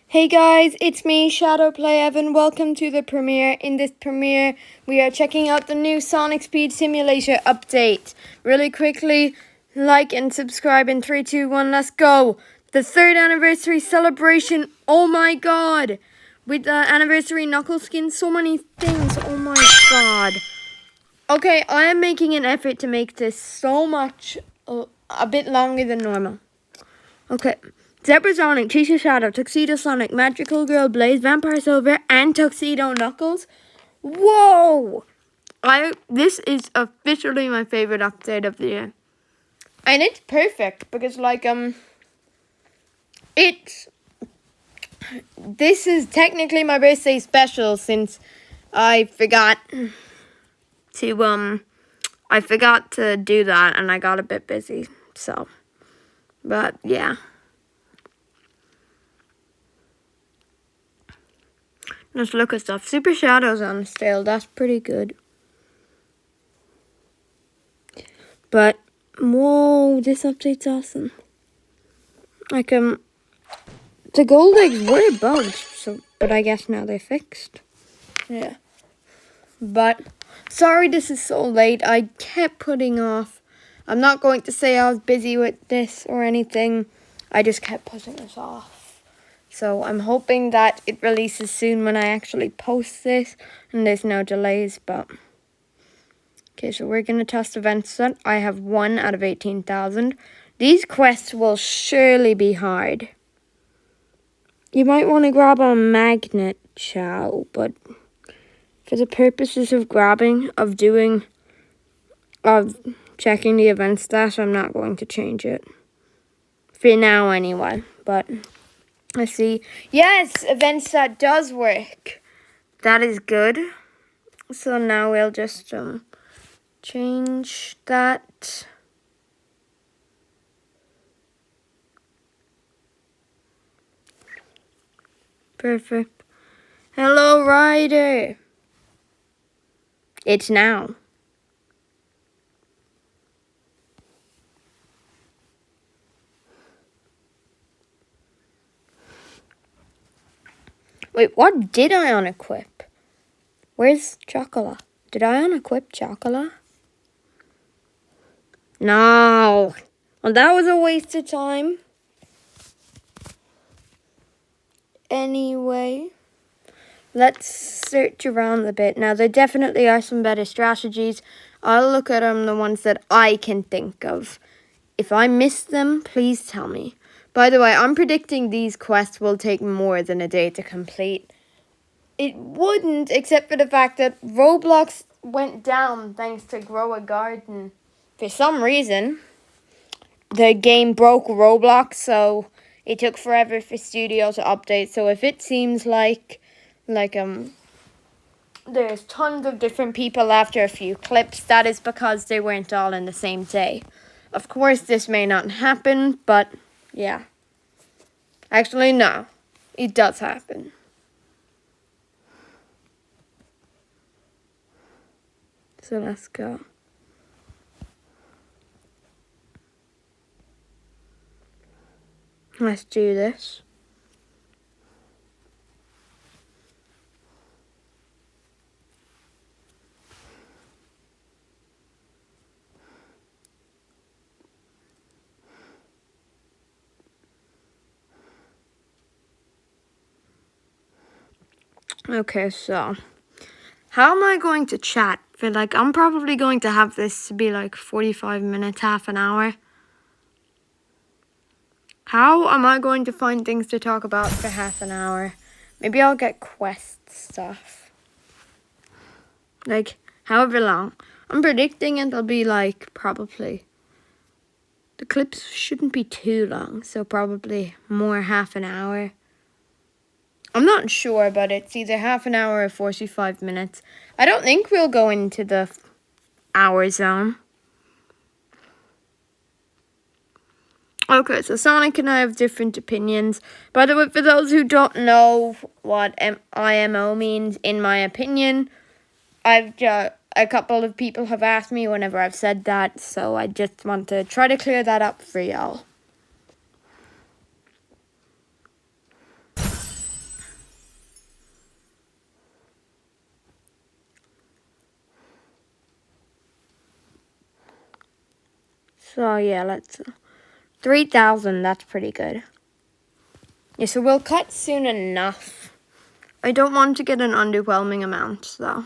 Hey guys, it's me, Shadowplay Evan. Welcome to the premiere. In this premiere, we are checking out the new Sonic Speed Simulator update. Really quickly, like and subscribe in 3, 2, 1, let's go! The 3rd anniversary celebration, oh my god! With the anniversary knuckle skin, so many things, oh my god. Okay, I am making an effort to make this so much, a bit longer than normal. Okay. Zebra Sonic, Tisha Shadow, Tuxedo Sonic, Magical Girl Blaze, Vampire Silver, and Tuxedo Knuckles. Whoa! This is officially my favorite update of the year. And it's perfect because this is technically my birthday special since I forgot to do that and I got a bit busy. So, but yeah. Let's look at stuff. Super Shadows on sale. That's pretty good. But, whoa, this update's awesome. The gold eggs were bugged, but I guess now they're fixed. Yeah. But, sorry this is so late. I kept putting off. I'm not going to say I was busy with this or anything. I just kept putting this off. So I'm hoping that it releases soon when I actually post this and there's no delays, but okay, so we're going to test event set. I have 1 out of 18,000. These quests will surely be hard. You might want to grab a magnet, Chow, but for the purposes of checking the event stat, I'm not going to change it. For now anyway, but let's see. Yes, event stat does work. That is good. So now we'll just change that. Perfect. Hello, Ryder. It's now. Wait, what did I unequip? Where's Chocola? Did I unequip Chocola? No. Well, that was a waste of time. Anyway, let's search around a bit. Now, there definitely are some better strategies. I'll look at the ones that I can think of. If I miss them, please tell me. By the way, I'm predicting these quests will take more than a day to complete. It wouldn't, except for the fact that Roblox went down thanks to Grow a Garden. For some reason, the game broke Roblox, so it took forever for Studio to update. So if it seems like there's tons of different people after a few clips, that is because they weren't all in the same day. Of course, this may not happen, but yeah. Actually, no. It does happen. So let's go. Let's do this. Okay, so how am I going to chat? I'm probably going to have this to be 45 minutes, half an hour. How am I going to find things to talk about for half an hour? Maybe I'll get quest stuff. However long. I'm predicting it'll be probably. The clips shouldn't be too long, so probably more half an hour. I'm not sure, but it's either half an hour or 45 minutes. I don't think we'll go into the hour zone. Okay, so Sonic and I have different opinions. By the way, for those who don't know what IMO means, in my opinion, a couple of people have asked me whenever I've said that, so I just want to try to clear that up for y'all. So yeah, let's 3,000. That's pretty good. Yeah, so we'll cut soon enough. I don't want to get an underwhelming amount though.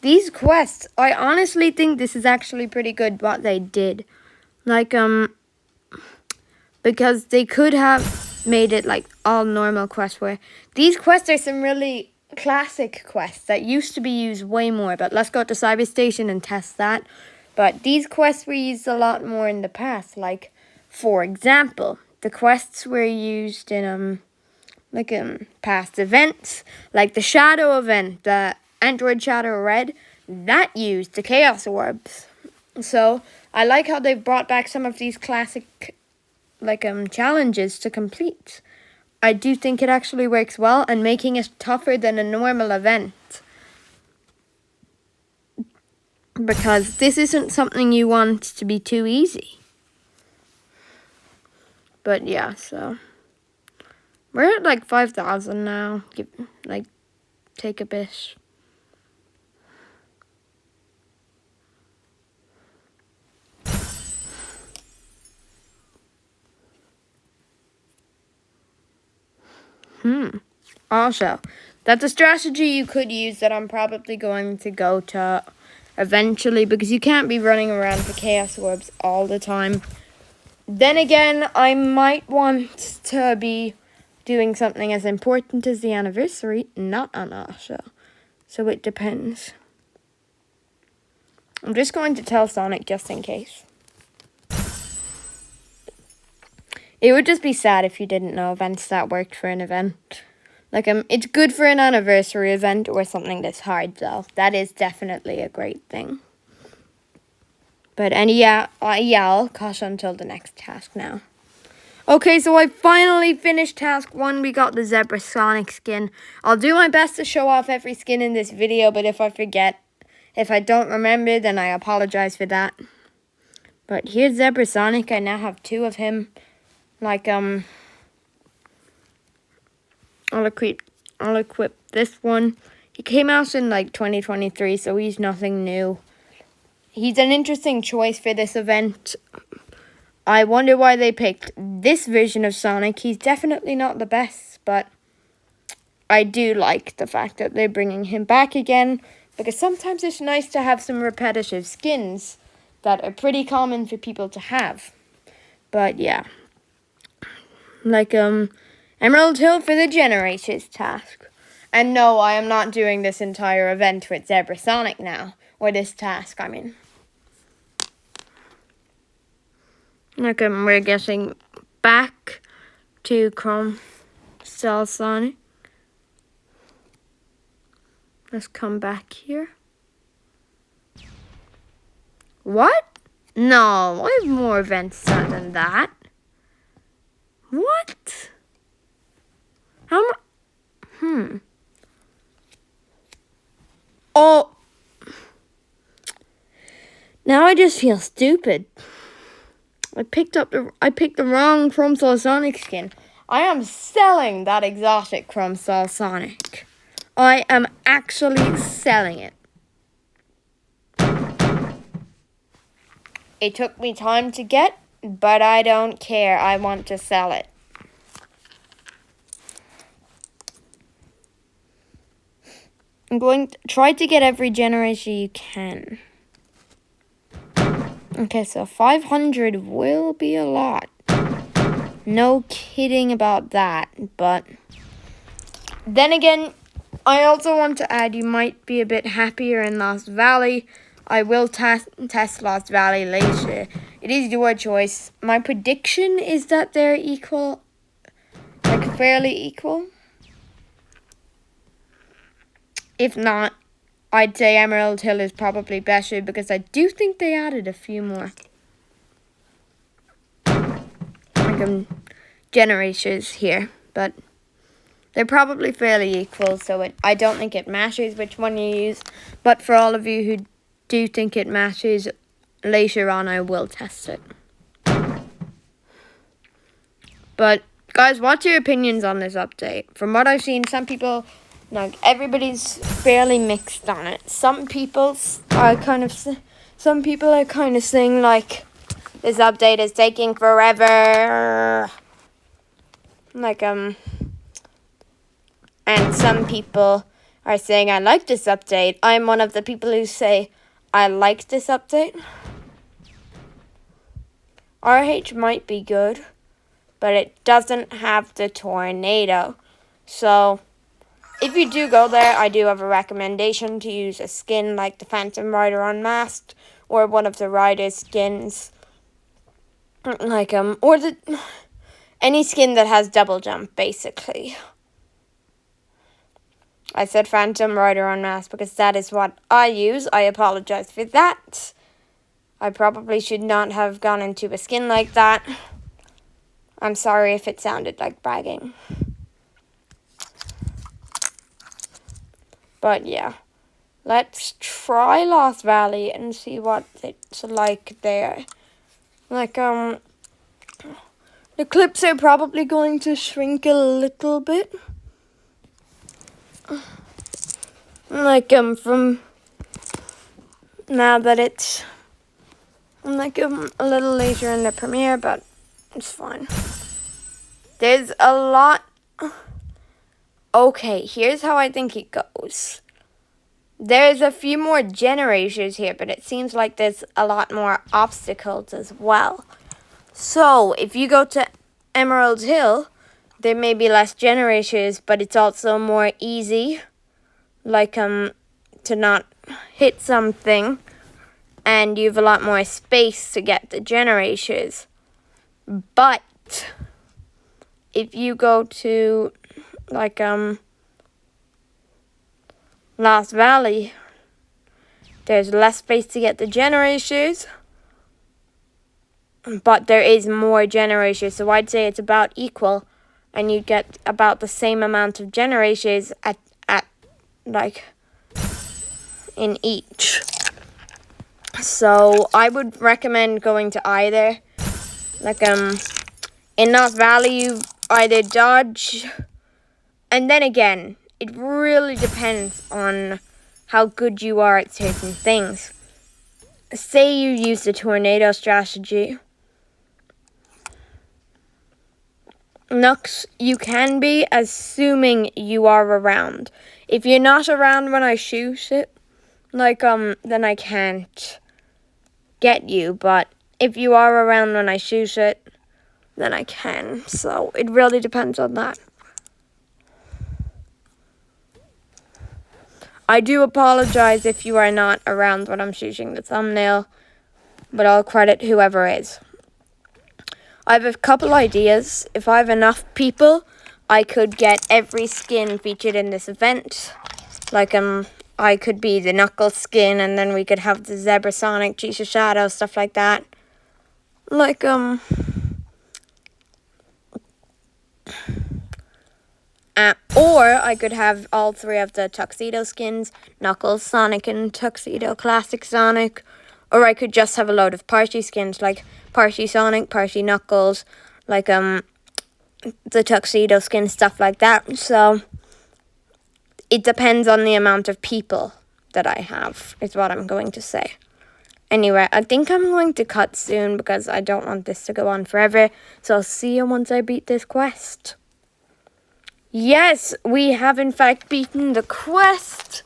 These quests, I honestly think this is actually pretty good what they did. Like because they could have made it like all normal quests, where these quests are some really classic quests that used to be used way more. But let's go to Cyber Station and test that. But these quests were used a lot more in the past. Like, for example, the quests were used in past events, like the Shadow event, the Android Shadow Red, that used the Chaos Orbs. So I like how they've brought back some of these classic challenges to complete. I do think it actually works well, and making it tougher than a normal event. Because this isn't something you want to be too easy. But yeah, so we're at like 5,000 now. Take a bit. Also, that's a strategy you could use that I'm probably going to go to eventually, because you can't be running around for Chaos Orbs all the time. Then again, I might want to be doing something as important as the anniversary, not an Asha. So it depends. I'm just going to tell Sonic just in case. It would just be sad if you didn't know events that worked for an event. It's good for an anniversary event or something this hard, though. That is definitely a great thing. But I'll cash until the next task now. Okay, so I finally finished task 1. We got the Zebra Sonic skin. I'll do my best to show off every skin in this video, but if I forget, if I don't remember, then I apologize for that. But here's Zebra Sonic. I now have 2 of him. I'll equip this one. He came out in 2023, so he's nothing new. He's an interesting choice for this event. I wonder why they picked this version of Sonic. He's definitely not the best, but I do like the fact that they're bringing him back again, because sometimes it's nice to have some repetitive skins that are pretty common for people to have. But yeah. Emerald Hill for the Generators task. And no, I am not doing this entire event with Zebra Sonic now. Or this task, I mean. We're getting back to Chrome Cell Sonic. Let's come back here. What? No, I have more events than that. What? How much? Oh. Now I just feel stupid. I picked the wrong Chrome Soul Sonic skin. I am selling that exotic Chrome Soul Sonic. I am actually selling it. It took me time to get, but I don't care. I want to sell it. I'm going to try to get every generation you can. Okay, so 500 will be a lot. No kidding about that, but then again, I also want to add you might be a bit happier in Lost Valley. I will test Lost Valley later. It is your choice. My prediction is that they're equal, fairly equal. If not, I'd say Emerald Hill is probably better, because I do think they added a few more generators here, but they're probably fairly equal, so I don't think it matters which one you use. But for all of you who do think it matters, later on I will test it. But guys, what's your opinions on this update? From what I've seen, some people, everybody's fairly mixed on it. Some people are kind of saying This update is taking forever. Like, and some people are saying, I like this update. I'm one of the people who say, I like this update. RH might be good, but it doesn't have the tornado. So, if you do go there, I do have a recommendation to use a skin like the Phantom Rider Unmasked, or one of the Rider's skins. Like, or any skin that has double jump, basically. I said Phantom Rider Unmasked because that is what I use. I apologize for that. I probably should not have gone into a skin like that. I'm sorry if it sounded like bragging. But yeah. Let's try Lost Valley and see what it's like there. Like, the clips are probably going to shrink a little bit. Like, from now that it's, like, a little later in the premiere, but it's fine. There's a lot. Okay, here's how I think it goes. There's a few more generators here, but it seems like there's a lot more obstacles as well. So, if you go to Emerald Hill, there may be less generators, but it's also more easy, like, to not hit something, and you have a lot more space to get the generators. But, if you go to, like, Lost Valley, there's less space to get the generators, but there is more generators, so I'd say it's about equal, and you get about the same amount of generators at like, in each. So I would recommend going to either. Like, in Lost Valley, you either dodge, and then again, it really depends on how good you are at certain things. Say you use the tornado strategy. Knux, you can be, assuming you are around. If you're not around when I shoot it, like, then I can't get you. But if you are around when I shoot it, then I can. So it really depends on that. I do apologize if you are not around when I'm shooting the thumbnail, but I'll credit whoever is. I have a couple ideas. If I have enough people, I could get every skin featured in this event. Like, I could be the Knuckles skin, and then we could have the Zebra Sonic, Jesus Shadow, stuff like that. Like, or I could have all three of the Tuxedo skins, Knuckles, Sonic, and Tuxedo Classic Sonic. Or I could just have a load of party skins, like Party Sonic, Party Knuckles, like, the Tuxedo skin, stuff like that. So, it depends on the amount of people that I have, is what I'm going to say. Anyway, I think I'm going to cut soon because I don't want this to go on forever. So I'll see you once I beat this quest. Yes, we have in fact beaten the quest.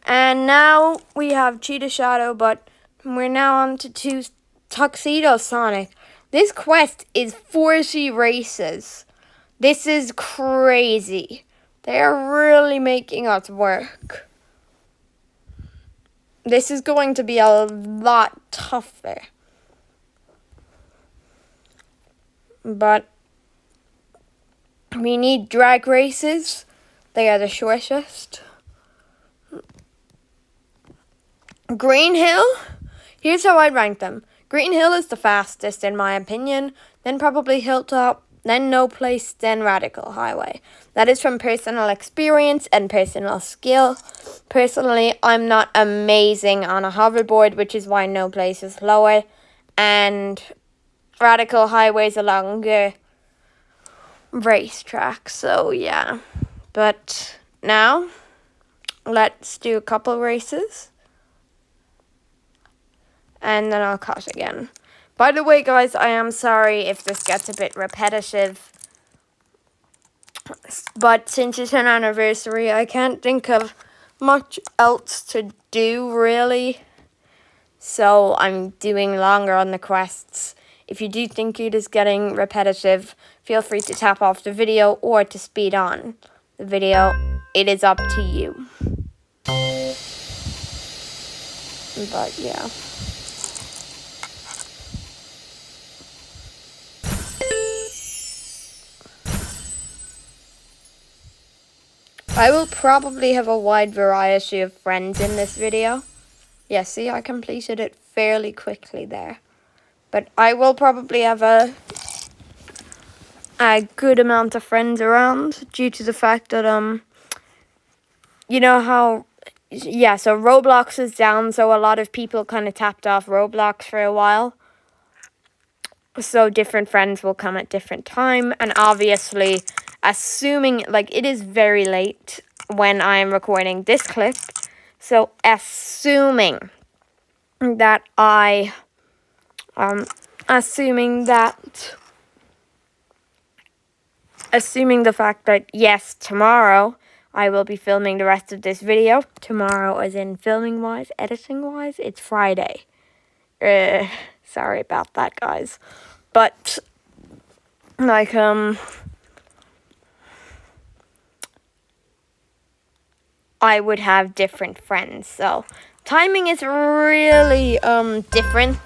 And now we have Cheetah Shadow, but we're now on to Tuxedo Sonic. This quest is 40 races. This is crazy. They are really making us work. This is going to be a lot tougher. But we need drag races. They are the shortest. Green Hill. Here's how I'd rank them. Green Hill is the fastest in my opinion. Then probably Hilltop. Then No Place. Then Radical Highway. That is from personal experience and personal skill. Personally, I'm not amazing on a hoverboard, which is why No Place is lower. And Radical Highway is a longer racetrack, so yeah. But now, let's do a couple races. And then I'll cut again. By the way, guys, I am sorry if this gets a bit repetitive. But since it's an anniversary, I can't think of much else to do, really. So I'm doing longer on the quests. If you do think it is getting repetitive, feel free to tap off the video or to speed on the video. It is up to you. But yeah. I will probably have a wide variety of friends in this video. Yeah, see, I completed it fairly quickly there. But I will probably have a good amount of friends around due to the fact that, you know how, yeah, so Roblox is down, so a lot of people kind of tapped off Roblox for a while. So different friends will come at different time, and obviously, assuming, like, it is very late when I'm recording this clip, so assuming that assuming the fact that, yes, tomorrow I will be filming the rest of this video. Tomorrow as in filming-wise, editing-wise, it's Friday. Sorry about that, guys. But, like, I would have different friends, so timing is really, different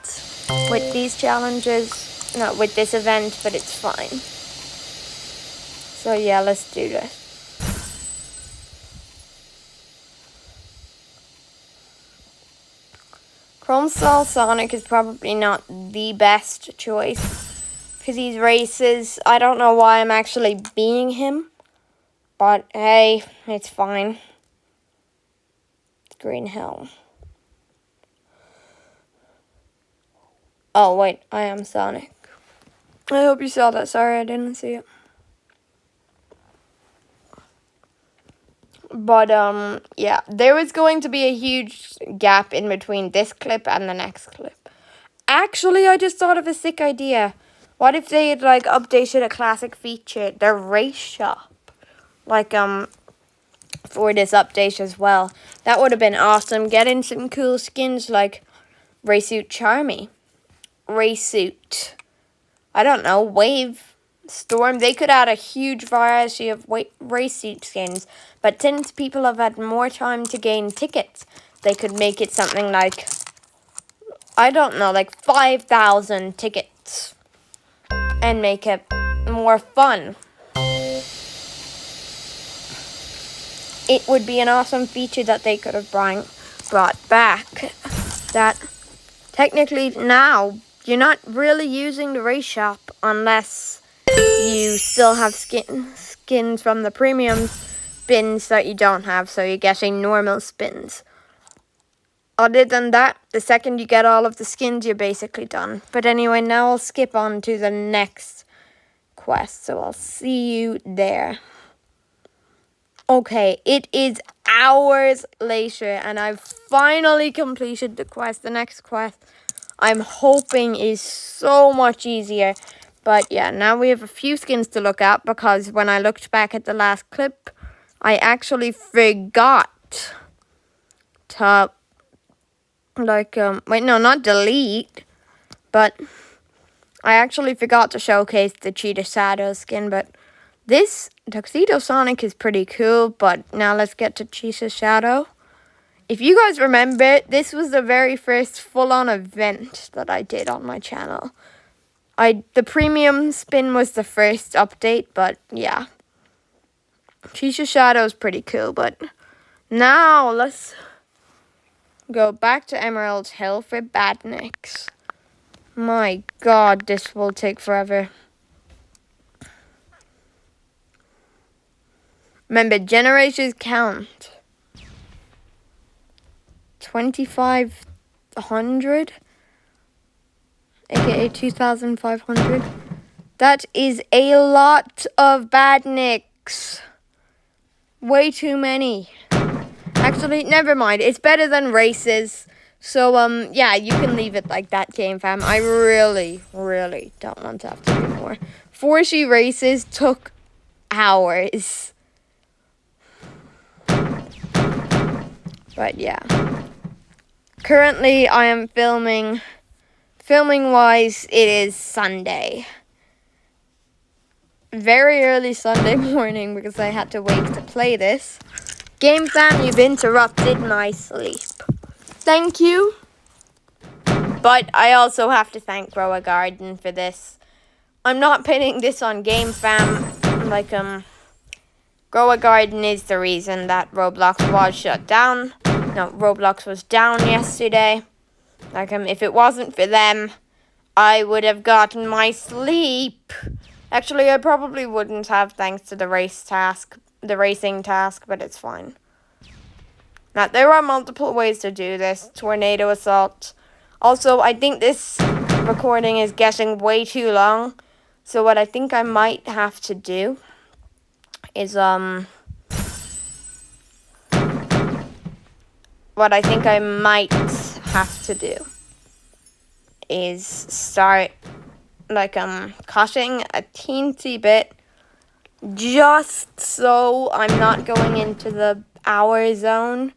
with these challenges. Not with this event, but it's fine. So yeah, let's do this. Chrome Style Sonic is probably not the best choice. Because these races, I don't know why I'm actually being him. But hey, it's fine. Green Hill. Oh wait, I am Sonic. I hope you saw that. Sorry, I didn't see it. But, yeah, there was going to be a huge gap in between this clip and the next clip. Actually, I just thought of a sick idea. What if they had, like, updated a classic feature, the race shop, like, for this update as well? That would have been awesome. Getting some cool skins like Racesuit Charmy, Racesuit, I don't know, Wave Storm. They could add a huge variety of Racesuit skins, but since people have had more time to gain tickets, they could make it something like, I don't know, like 5,000 tickets and make it more fun. It would be an awesome feature that they could have brought back. That technically now you're not really using the race shop unless you still have skins from the premium spins that you don't have, so you're getting normal spins. Other than that, the second you get all of the skins, you're basically done. But anyway, now I'll skip on to the next quest, so I'll see you there. Okay, it is hours later, and I've finally completed the quest. The next quest, I'm hoping, is so much easier. But yeah, now we have a few skins to look at, because when I looked back at the last clip, I actually forgot to, like, wait, no, not delete, but I actually forgot to showcase the Cheetah Shadow skin, but this Tuxedo Sonic is pretty cool. But now let's get to Cheetah Shadow. If you guys remember, this was the very first full-on event that I did on my channel. The premium spin was the first update, but yeah. Cheetah Shadow is pretty cool, but now let's go back to Emerald Hill for Badniks. My god, this will take forever. Remember, generators count. 2,500, aka 2,500. That is a lot of Badniks. Way too many. Actually, never mind. It's better than races, So, yeah, you can leave it like that, Game Fam. I really, really don't want to have to do more. 40 races took hours. But, yeah. Currently, I am filming. Filming-wise, it is Sunday. Very early Sunday morning because I had to wake to play this. Game Fam, you've interrupted my sleep. Thank you. But I also have to thank Grow a Garden for this. I'm not pinning this on Game Fam. Like, Grow a Garden is the reason that Roblox was shut down. No, Roblox was down yesterday. Like, if it wasn't for them, I would have gotten my sleep. Actually, I probably wouldn't have thanks to the racing task, but it's fine. Now, there are multiple ways to do this. Tornado assault. Also, I think this recording is getting way too long. So what I think I might have to do is, start, like, cutting a teensy bit just so I'm not going into the hour zone.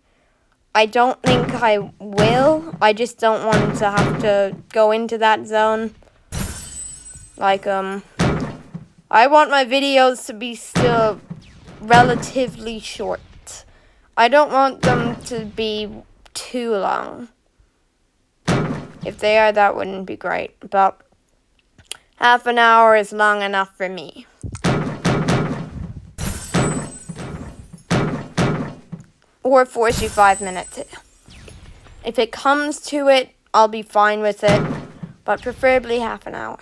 I don't think I will. I just don't want to have to go into that zone. Like, I want my videos to be still relatively short. I don't want them to be too long. If they are, that wouldn't be great. But half an hour is long enough for me. Or 45 minutes. If it comes to it, I'll be fine with it. But preferably half an hour.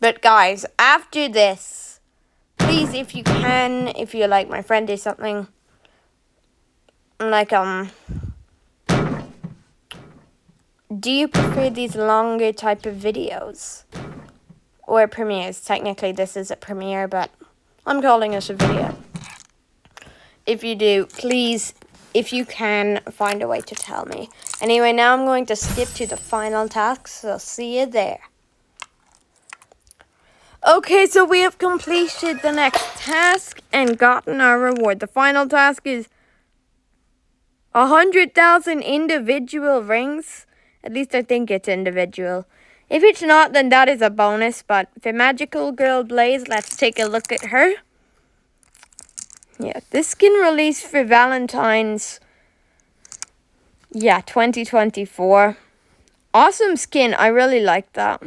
But guys, after this, please, if you can, if you like my friend or something, like, do you prefer these longer type of videos? Or premieres? Technically, this is a premiere, but I'm calling it a video. If you do, please, if you can, find a way to tell me. Anyway, now I'm going to skip to the final task, so see you there. Okay, so we have completed the next task and gotten our reward. The final task is 100,000 individual rings. At least I think it's individual. If it's not, then that is a bonus. But for Magical Girl Blaze, let's take a look at her. Yeah, this skin released for Valentine's. Yeah, 2024. Awesome skin. I really like that.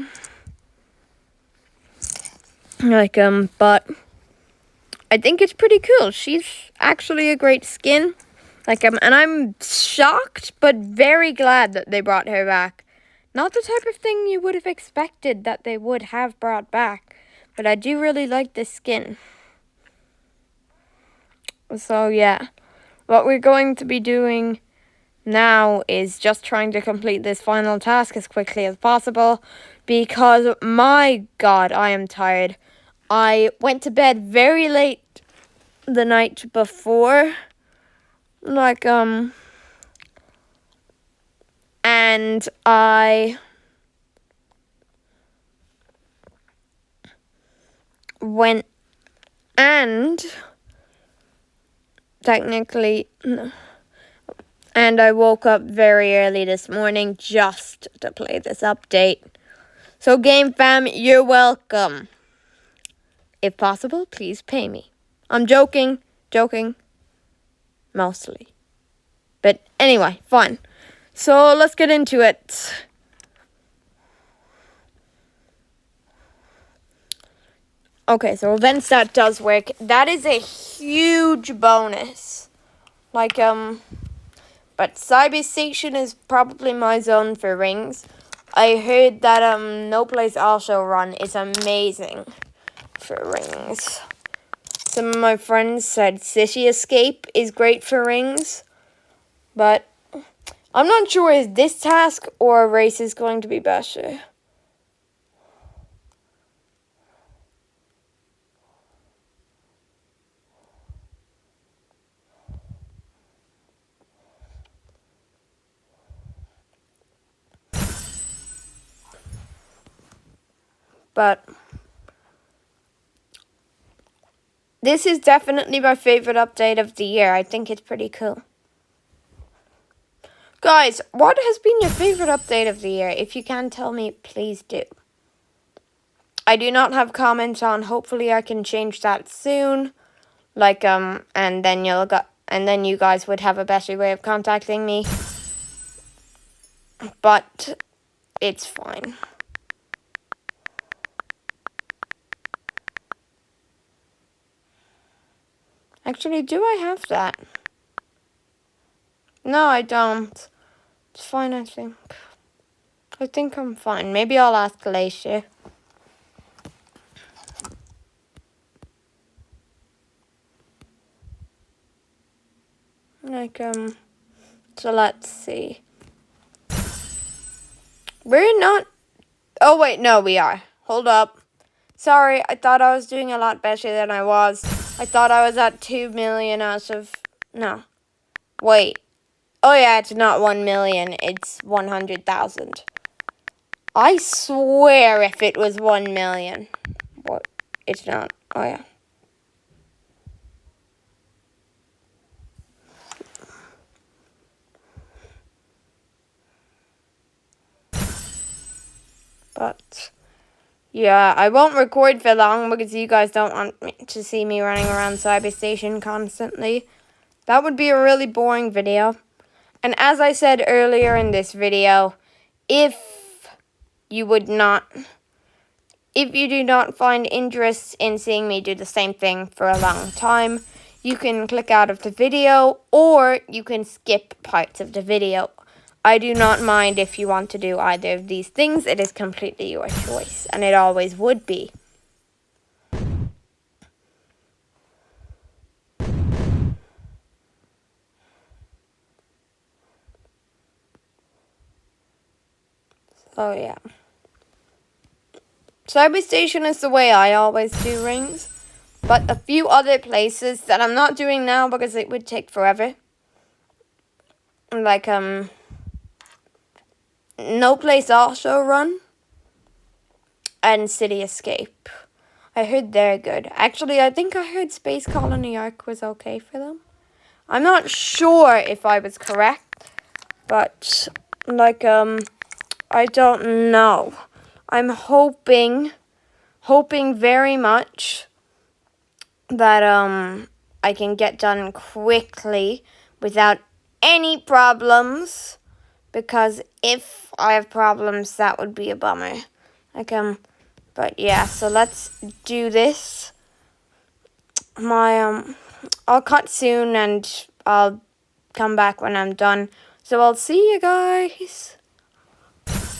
Like, but I think it's pretty cool. She's actually a great skin. Like, and I'm shocked, but very glad that they brought her back. Not the type of thing you would have expected that they would have brought back. But I do really like this skin. So, yeah. What we're going to be doing now is just trying to complete this final task as quickly as possible. Because, my God, I am tired. I went to bed very late the night before. Like, and I went and technically, and I woke up very early this morning just to play this update. So, Game Fam, you're welcome. If possible, please pay me. I'm joking, mostly. But anyway, fine. So, let's get into it. Okay, so event stat does work. That is a huge bonus. Like, but Cyber Station is probably my zone for rings. I heard that, No Place Also Run is amazing for rings. Some of my friends said City Escape is great for rings. But I'm not sure if this task or a race is going to be better. But this is definitely my favorite update of the year. I think it's pretty cool. Guys, what has been your favorite update of the year? If you can tell me, please do. I do not have comments on. Hopefully I can change that soon. And then you guys would have a better way of contacting me. But it's fine. Actually, do I have that? No, I don't. It's fine, I think. I think I'm fine. Maybe I'll ask later. So let's see. We're not... Oh, wait, no, we are. Hold up. Sorry, I thought I was doing a lot better than I was. I thought I was at 2 million out of... No. Wait. Oh, yeah, it's not 1 million. It's 100,000. I swear if it was 1 million. What? It's not. Oh, yeah. But, yeah, I won't record for long because you guys don't want me to see me running around Cyberstation constantly. That would be a really boring video. And as I said earlier in this video, if you do not find interest in seeing me do the same thing for a long time, you can click out of the video or you can skip parts of the video. I do not mind if you want to do either of these things. It is completely your choice, and it always would be. So, yeah. Cyberstation is the way I always do rings, but a few other places that I'm not doing now because it would take forever. Like, No Place Also Run and City Escape. I heard they're good. Actually, I think I heard Space Colony Arc was okay for them. I'm not sure if I was correct, but, I don't know. I'm hoping very much that, I can get done quickly without any problems. Because if I have problems, that would be a bummer. But yeah, so let's do this. I'll cut soon and I'll come back when I'm done. So I'll see you guys.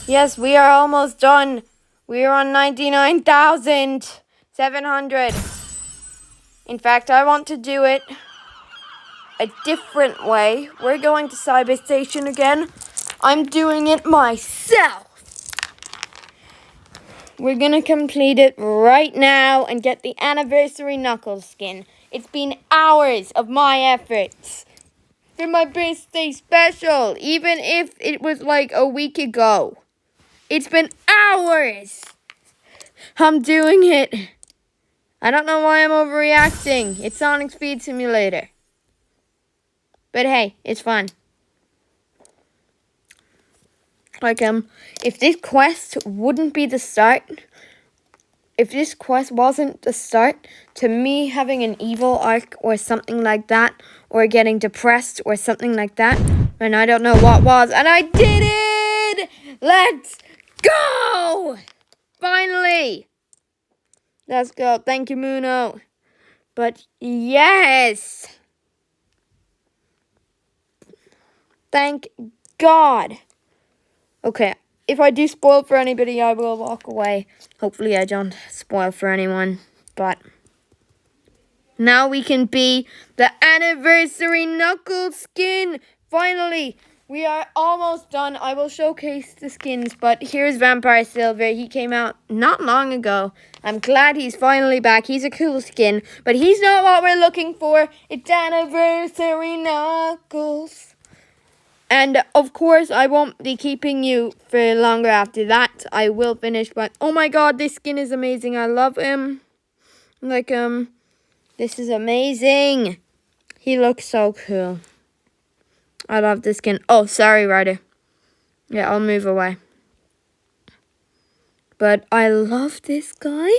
Yes, we are almost done. We are on 99,700. In fact, I want to do it a different way. We're going to Cyberstation again. I'm doing it myself. We're gonna complete it right now and get the anniversary Knuckles skin. It's been hours of my efforts for my birthday special, even if it was like a week ago. It's been hours. I'm doing it. I don't know why I'm overreacting. It's Sonic Speed Simulator. But hey, it's fun. If this quest wouldn't be the start, if this quest wasn't the start to me having an evil arc or something like that, or getting depressed or something like that, then I don't know what was, and I did it! Let's go! Finally! Let's go. Thank you, Muno. But yes! Thank God. Okay, if I do spoil for anybody, I will walk away. Hopefully I don't spoil for anyone. But now we can be the anniversary Knuckles skin. Finally, we are almost done. I will showcase the skins, but here's Vampire Silver. He came out not long ago. I'm glad he's finally back. He's a cool skin, but he's not what we're looking for. It's anniversary Knuckles. And of course, I won't be keeping you for longer after that. I will finish, but oh my god, this skin is amazing. I love him. Like, this is amazing. He looks so cool. I love this skin. Oh, sorry, Ryder. Yeah, I'll move away. But I love this guy.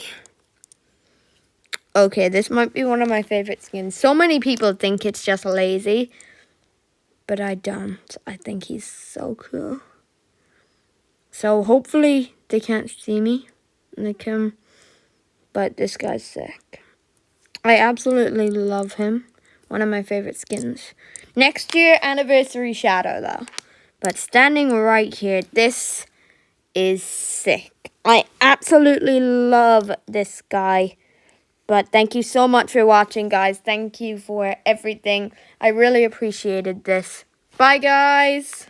Okay, this might be one of my favorite skins. So many people think it's just lazy. But I don't. I think he's so cool. So hopefully they can't see me. Like but this guy's sick. I absolutely love him. One of my favorite skins. Next year anniversary shadow though. But standing right here, this is sick. I absolutely love this guy. But thank you so much for watching, guys. Thank you for everything. I really appreciated this. Bye, guys.